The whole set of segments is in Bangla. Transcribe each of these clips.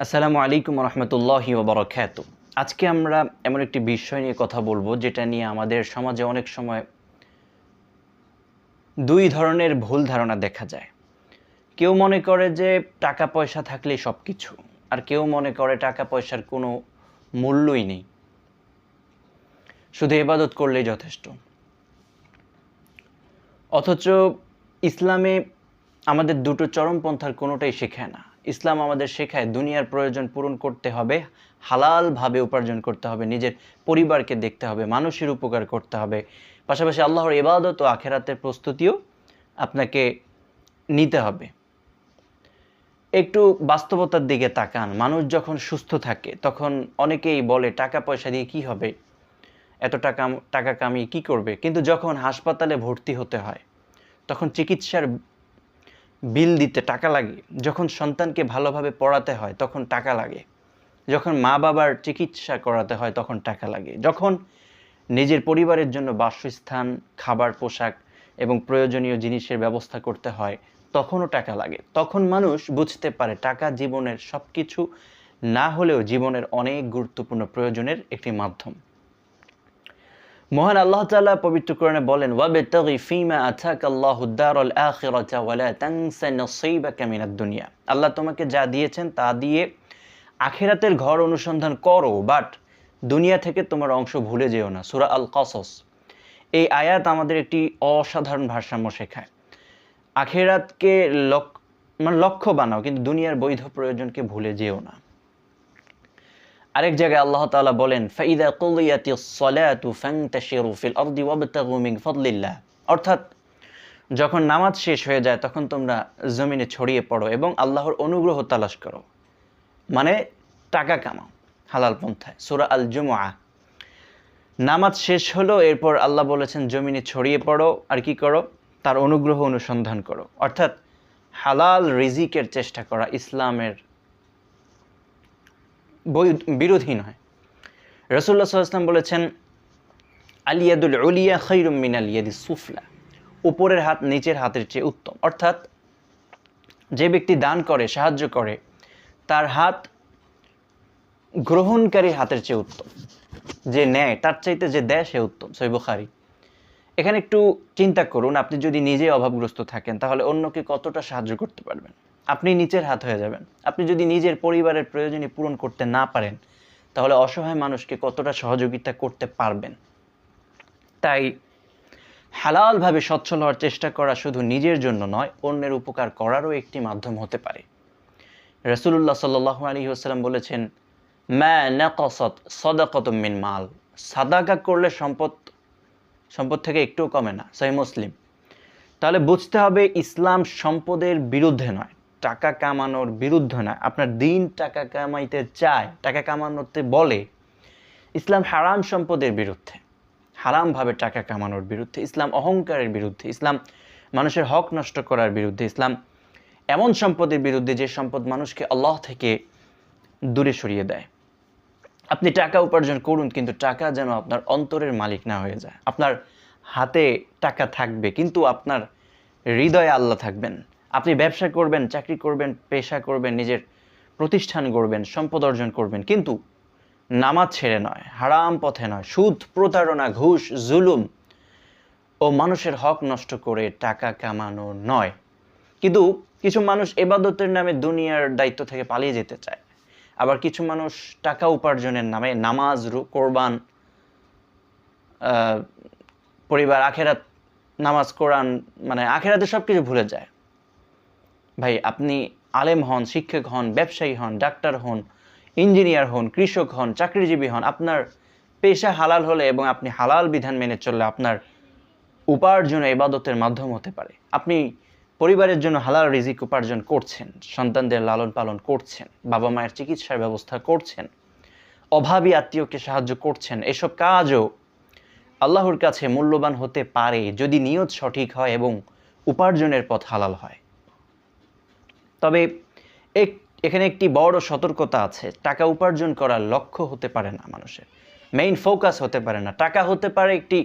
আসসালামু আলাইকুম রহমতুল্লাহি ওয়া বারাকাতুহু। আজকে আমরা এমন একটি বিষয় নিয়ে কথা বলবো যেটা নিয়ে আমাদের সমাজে অনেক সময় দুই ধরনের ভুল ধারণা দেখা যায়। কেউ মনে করে যে টাকা পয়সা থাকলেই সব কিছু, আর কেউ মনে করে টাকা পয়সার কোনো মূল্যই নেই, শুধু ইবাদত করলেই যথেষ্ট। অথচ ইসলামে আমাদের দুটো চরমপন্থার কোনোটাই শেখায় না। ইসলাম আমাদের শেখায় দুনিয়ার প্রয়োজন পূরণ করতে হবে, হালালভাবে উপার্জন করতে হবে, নিজের পরিবারকে দেখতে হবে, মানুষের উপকার করতে হবে, পাশাপাশি আল্লাহর ইবাদত ও আখিরাতের প্রস্তুতিও আপনাকে নিতে হবে। একটু বাস্তবতার দিকে তাকান। মানুষ যখন সুস্থ থাকে তখন অনেকেই বলে টাকা পয়সা দিয়ে কি হবে, এত টাকা কামিয়ে কি করবে। কিন্তু যখন হাসপাতালে ভর্তি হতে হয় তখন চিকিৎসার বিল দিতে টাকা লাগে, যখন সন্তানকে ভালোভাবে পড়াতে হয় তখন টাকা লাগে, যখন মা বাবার চিকিৎসা করাতে হয় তখন টাকা লাগে, যখন নিজের পরিবারের জন্য বাসস্থান, খাবার, পোশাক এবং প্রয়োজনীয় জিনিসের ব্যবস্থা করতে হয় তখনও টাকা লাগে। তখন মানুষ বুঝতে পারে টাকা জীবনের সব কিছু না হলেও জীবনের অনেক গুরুত্বপূর্ণ প্রয়োজনের একটি মাধ্যম। মহান আল্লাহ তাআলা পবিত্র কোরআনে বলেন, ওয়াবতাগি ফীমা আতাকাল্লাহুদ দারাল আখিরাতা ওয়ালা তানসা নসীবাকা মিনাদ দুনিয়া। আল্লাহ তোমাকে যা দিয়েছেন তা দিয়ে আখিরাতের ঘর অনুসন্ধান করো, বাট দুনিয়া থেকে তোমার অংশ ভুলে যেও না। সূরা আল কসস। এই আয়াত আমাদের একটি অসাধারণ ভারসাম্য শেখায়। আখিরাতকে লক্ষ্য বানাও, কিন্তু দুনিয়ার বৈধ প্রয়োজনকে ভুলে যেও না। আরেক জায়গায় আল্লাহ তাআলা বলেন, ফাইদা কুলিয়াতিস সালাতু ফান্তাশিরু ফিল আরদি ওয়াবতাগু মিন ফাদলিল্লাহ। অর্থাৎ যখন নামাজ শেষ হয়ে যায় তখন তোমরা জমিনে ছড়িয়ে পড়ো এবং আল্লাহর অনুগ্রহ তালাশ করো, মানে টাকা কামাও হালাল পন্থায়। সূরা আল জুমআ। নামাজ শেষ হলো, এরপর আল্লাহ বলেছেন জমিনে ছড়িয়ে পড়ো আর কি করো, তার অনুগ্রহ অনুসন্ধান করো। অর্থাৎ হালাল রিজিকের চেষ্টা করা ইসলামের বিরোধী নয়। রাসূলুল্লাহ সাল্লাল্লাহু আলাইহি ওয়াসাল্লাম বলেছেন, আলিয়াদুল উলিয়া খায়রুম মিনাল ইয়াদিস সুফলা। উপরের হাত নিচের হাতের চেয়ে উত্তম। অর্থাৎ যে ব্যক্তি দান করে, সাহায্য করে, তার হাত গ্রহণকারী হাতের চেয়ে উত্তম। যে নেয় তার চাইতে যে দেয় সে উত্তম। সহিহ বুখারী। এখানে একটু চিন্তা করুন, আপনি যদি নিজে অভাবগ্রস্ত থাকেন তাহলে অন্যকে কতটা সাহায্য করতে পারবেন। আপনি নিচের হাত হয়ে যাবেন। আপনি যদি নিজের পরিবারের প্রয়োজনই পূরণ করতে না পারেন তাহলে অসহায় মানুষকে কতটা সহযোগিতা করতে পারবেন। তাই হালালভাবে সচ্ছল হওয়ার চেষ্টা করা শুধু নিজের জন্য নয়, অন্যের উপকার করারও একটি মাধ্যম হতে পারে। রাসূলুল্লাহ সাল্লাল্লাহু আলাইহি ওয়াসাল্লাম বলেছেন, মা নাকাসাত সাদাকাতুম মিন মাল। সাদাকা করলে সম্পদ থেকে একটুও কমে না। সহিহ মুসলিম। তাহলে বুঝতে হবে ইসলাম সম্পদের বিরুদ্ধে নয়, টাকা কামানোর বিরুদ্ধে নয়। আপনার দিন টাকা কামাইতে চায়, টাকা কামানোতে বলে। ইসলাম হারাম সম্পদের বিরুদ্ধে, হারামভাবে টাকা কামানোর বিরুদ্ধে। ইসলাম অহংকারের বিরুদ্ধে। ইসলাম মানুষের হক নষ্ট করার বিরুদ্ধে। ইসলাম এমন সম্পদের বিরুদ্ধে যে সম্পদ মানুষকে আল্লাহ থেকে দূরে সরিয়ে দেয়। আপনি টাকা উপার্জন করুন, কিন্তু টাকা যেন আপনার অন্তরের মালিক না হয়ে যায়। আপনার হাতে টাকা থাকবে কিন্তু আপনার হৃদয়ে আল্লাহ থাকবেন। আপনি ব্যবসা করবেন, চাকরি করবেন, পেশা করবেন, নিজের প্রতিষ্ঠান গড়বেন, সম্পদ অর্জন করবেন, কিন্তু নামাজ ছেড়ে নয়, হারাম পথে নয়, সুদ, প্রতারণা, ঘুষ, জুলুম ও মানুষের হক নষ্ট করে টাকা কামানো নয়। কিন্তু কিছু মানুষ ইবাদতের নামে দুনিয়ার দায়িত্ব থেকে পালিয়ে যেতে চায়। আবার কিছু মানুষ টাকা উপার্জনের নামে নামাজ, কোরবান, পরিবার, আখেরাত, নামাজ, কোরআন, মানে আখেরাতে সব কিছু ভুলে যায়। ভাই, আপনি আলেম হন, শিক্ষক হন, ব্যবসায়ী হন, ডাক্তার হন, ইঞ্জিনিয়ার হন, কৃষক হন, চাকরিজীবী হন, আপনার পেশা হালাল হলে এবং আপনি হালাল বিধান মেনে চললে আপনার উপার্জন ইবাদতের মাধ্যম হতে পারে। আপনি পরিবারের জন্য হালাল রিজিক উপার্জন করছেন, সন্তানদের লালন পালন করছেন, বাবা মায়ের চিকিৎসার ব্যবস্থা করছেন, অভাবী আত্মীয়কে সাহায্য করছেন। এসব কাজও আল্লাহর কাছে মূল্যবান হতে পারে যদি নিয়ত সঠিক হয় এবং উপার্জনের পথ হালাল হয়। তবে এখানে একটি বড় সতর্কতা আছে। টাকা উপার্জন করার লক্ষ্য হতে পারে না মানুষের, মেইন ফোকাস হতে পারে না। টাকা হতে পারে একটি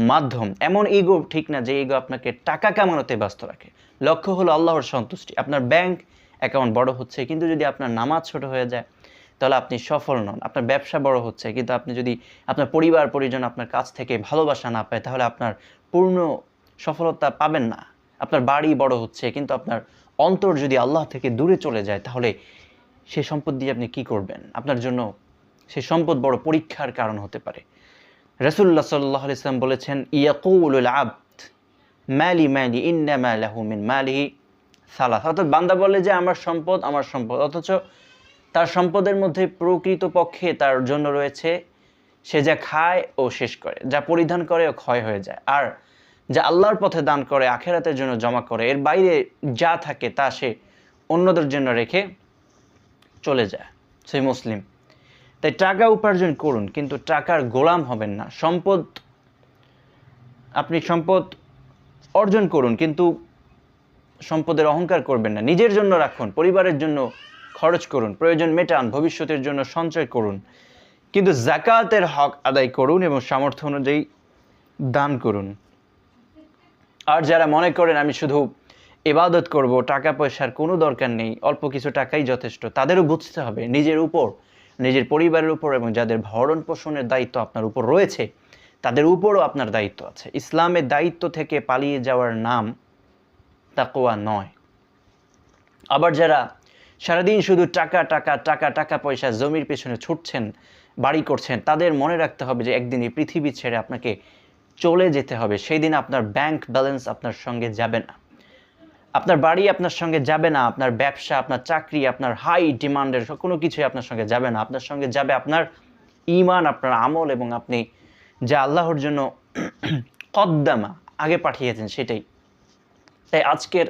মাধ্যম। এমন ইগো ঠিক না যে ইগো আপনাকে টাকা কামানোতে ব্যস্ত রাখে। লক্ষ্য হলো আল্লাহর সন্তুষ্টি। আপনার ব্যাংক অ্যাকাউন্ট বড় হচ্ছে, কিন্তু যদি আপনার নামাজ ছোট হয়ে যায় তাহলে আপনি সফল নন। আপনার ব্যবসা বড় হচ্ছে, কিন্তু আপনি যদি আপনার পরিবার পরিজন আপনার কাছ থেকে ভালোবাসা না পায়, তাহলে আপনার পূর্ণ সফলতা পাবেন না। আপনার বাড়ি বড় হচ্ছে, কিন্তু আপনার অন্তর যদি আল্লাহ থেকে দূরে চলে যায়, তাহলে সেই সম্পদ দিয়ে আপনি কি করবেন? আপনার জন্য সেই সম্পদ বড় পরীক্ষার কারণ হতে পারে। রাসূলুল্লাহ সাল্লাল্লাহু আলাইহি ওয়াসাল্লাম বলেছেন, ইয়াকুলুল আবদ মালি মালি ইন্নামা লাহু মিন মালিহি সালাস। অর্থাৎ বান্দা বলে যে আমার সম্পদ, আমার সম্পদ, অথচ তার সম্পদের মধ্যে প্রকৃতপক্ষে তার জন্য রয়েছে সে যা খায় ও শেষ করে, যা পরিধান করে ও ক্ষয় হয়ে যায়, আর যা আল্লাহর পথে দান করে, আখেরাতের জন্য জমা করে, এর বাইরে যা থাকে তা সে অন্যদের জন্য রেখে চলে যায়। সেই মুসলিম। তাই টাকা উপার্জন করুন, কিন্তু টাকার গোলাম হবেন না। আপনি সম্পদ অর্জন করুন, কিন্তু সম্পদের অহংকার করবেন না। নিজের জন্য রাখুন, পরিবারের জন্য খরচ করুন, প্রয়োজন মেটান, ভবিষ্যতের জন্য সঞ্চয় করুন, কিন্তু যাকাতের হক আদায় করুন এবং সামর্থ্য অনুযায়ী দান করুন। আর যারা মনে করেন আমি শুধু ইবাদত করব, টাকা পয়সার কোনো দরকার নেই, অল্প কিছু টাকাই যথেষ্ট, তাদেরও বুঝতে হবে নিজের উপর, নিজের পরিবারের উপর এবং যাদের ভরণ পোষণের দায়িত্ব আপনার উপর রয়েছে, তাদের উপরও আপনার দায়িত্ব আছে। ইসলামের দায়িত্ব থেকে পালিয়ে যাওয়ার নাম তাকওয়া নয়। আবার যারা সারাদিন শুধু টাকা টাকা টাকা টাকা পয়সা জমির পেছনে ছুটছেন, বাড়ি করছেন, তাদের মনে রাখতে হবে যে একদিন এই পৃথিবী ছেড়ে আপনাকে চলে যেতে হবে। সেই দিন আপনার ব্যাংক ব্যালেন্স আপনার সঙ্গে যাবে না, আপনার বাড়ি আপনার সঙ্গে যাবে না, আপনার ব্যবসা, আপনার চাকরি, আপনার হাই ডিমান্ডের কোনো কিছুই আপনার সঙ্গে যাবে না। আপনার সঙ্গে যাবে আপনার ঈমান, আপনার আমল, এবং আপনি যা আল্লাহর জন্য কদ্দামা আগে পাঠিয়েছেন সেটাই। তাই আজকের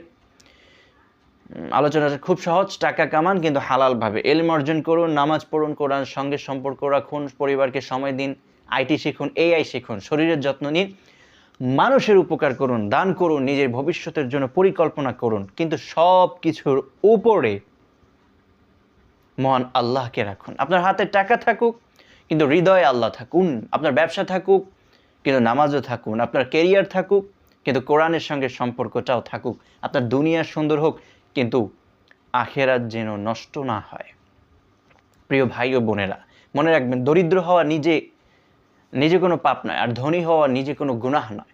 আলোচনাটা খুব সহজ। টাকা কামান, কিন্তু হালালভাবে। ইলম অর্জন করুন, নামাজ পড়ুন, কোরআনের সঙ্গে সম্পর্ক রাখুন, পরিবারকে সময় দিন, আইটি শিখুন, এআই শিখুন, শরীরের যত্ন নিন, মানুষের উপকার করুন, দান করুন, নিজের ভবিষ্যতের জন্য পরিকল্পনা করুন, কিন্তু সব কিছুর উপরে মহান আল্লাহকে রাখুন। আপনার হাতে টাকা থাকুক, কিন্তু হৃদয়ে আল্লাহ থাকুন। আপনার ব্যবসা থাকুক, কিন্তু নামাজও থাকুন। আপনার কেরিয়ার থাকুক, কিন্তু কোরআনের সঙ্গে সম্পর্কটাও থাকুক। আপনার দুনিয়া সুন্দর হোক, কিন্তু আখেরাত যেন নষ্ট না হয়। প্রিয় ভাই ও বোনেরা, মনে রাখবেন, দরিদ্র হওয়া নিজে কোনো পাপ নয়, আর ধনী হওয়া নিজে কোনো গুনাহ নয়।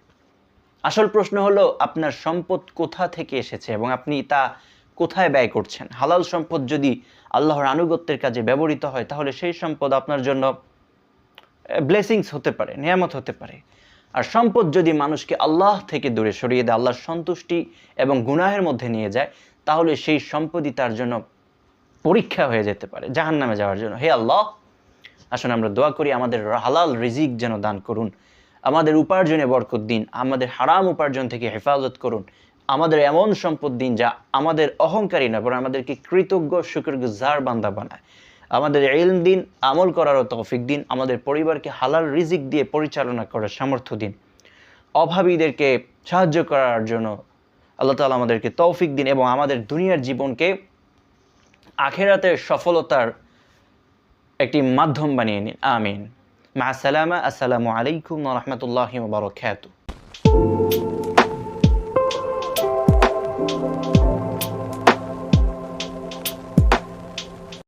আসল প্রশ্ন হলো আপনার সম্পদ কোথা থেকে এসেছে এবং আপনি তা কোথায় ব্যয় করছেন। হালাল সম্পদ যদি আল্লাহর আনুগত্যের কাজে ব্যবহৃত হয়, তাহলে সেই সম্পদ আপনার জন্য ব্লেসিংস হতে পারে, নিয়ামত হতে পারে। আর সম্পদ যদি মানুষকে আল্লাহ থেকে দূরে সরিয়ে দেয়, আল্লাহর সন্তুষ্টি এবং গুনাহের মধ্যে নিয়ে যায়, তাহলে সেই সম্পদই তার জন্য পরীক্ষা হয়ে যেতে পারে, জাহান্নামে যাওয়ার জন্য। হে আল্লাহ, আসুন আমরা দোয়া করি, আমাদের হালাল রিজিক যেন দান করুন, আমাদের উপার্জনে বরকত দিন, আমাদের হারাম উপার্জন থেকে হেফাজত করুন, আমাদের এমন সম্পদ দিন যা আমাদের অহংকারী নয়, বরং আমাদেরকে কৃতজ্ঞ শুকরগুজার বান্দা বানায়। আমাদের ইলম দিন, আমল করারও তৌফিক দিন, আমাদের পরিবারকে হালাল রিজিক দিয়ে পরিচালনা করার সামর্থ্য দিন, অভাবীদেরকে সাহায্য করার জন্য আল্লাহ তাআলা আমাদেরকে তৌফিক দিন, এবং আমাদের দুনিয়ার জীবনকে আখিরাতের সফলতার একটি মাধ্যম বানিয়ে নিন। আমিন। মা আসসালামা। আসসালামু আলাইকুম ওয়া রাহমাতুল্লাহি ওয়া বারাকাতুহু।